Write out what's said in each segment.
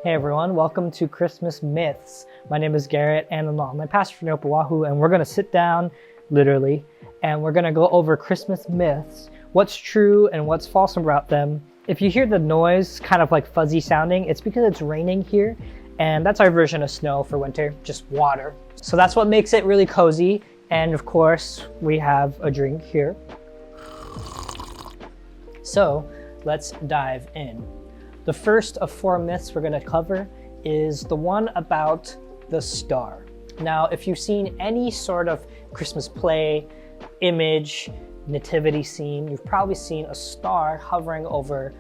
Hey everyone, welcome to Christmas Myths. My name is Garrett and I'm my pastor from Oahu, and we're going to sit down, literally, and we're going to go over Christmas myths, what's true and what's false about them. If you hear the noise kind of like fuzzy sounding, it's because it's raining here, and that's our version of snow for winter, just water. So that's what makes it really cozy, and of course, we have a drink here. So let's dive in. The first of 4 myths we're going to cover is the one about the star. Now, if you've seen any sort of Christmas play, image, nativity scene, you've probably seen a star hovering over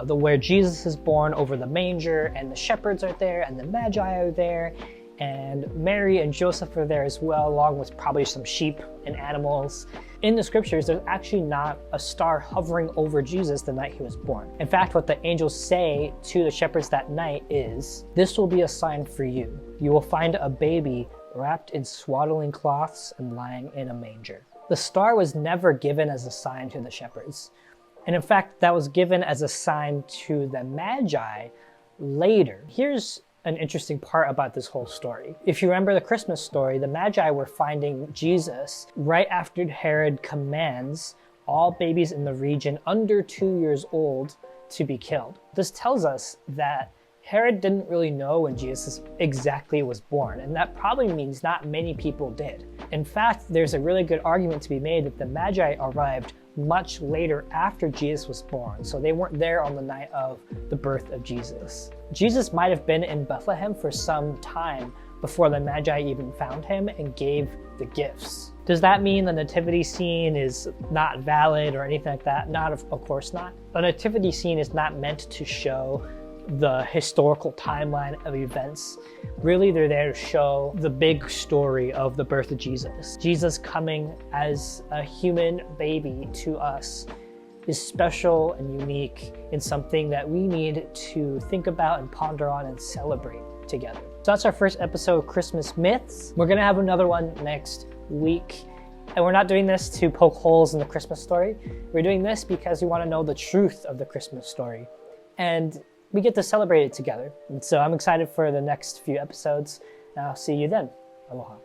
where Jesus is born, over the manger, and the shepherds are there, and the magi are there, and Mary and Joseph are there as well, along with probably some sheep and animals. In the scriptures, there's actually not a star hovering over Jesus the night he was born. In fact, what the angels say to the shepherds that night is, "This will be a sign for you. You will find a baby wrapped in swaddling cloths and lying in a manger." The star was never given as a sign to the shepherds. And in fact, that was given as a sign to the magi later. Here's an interesting part about this whole story. If you remember the Christmas story, the Magi were finding Jesus right after Herod commands all babies in the region under 2 years old to be killed. This tells us that Herod didn't really know when Jesus exactly was born, and that probably means not many people did. In fact, there's a really good argument to be made that the Magi arrived much later after Jesus was born, so they weren't there on the night of the birth of Jesus. Jesus might have been in Bethlehem for some time before the Magi even found him and gave the gifts. Does that mean the nativity scene is not valid or anything like that? Of course not. The nativity scene is not meant to show the historical timeline of events. Really, they're there to show the big story of the birth of Jesus. Jesus coming as a human baby to us is special and unique and something that we need to think about and ponder on and celebrate together. So that's our first episode of Christmas Myths. We're gonna have another one next week. And we're not doing this to poke holes in the Christmas story. We're doing this because we want to know the truth of the Christmas story. And we get to celebrate it together. And so I'm excited for the next few episodes. And I'll see you then. Aloha.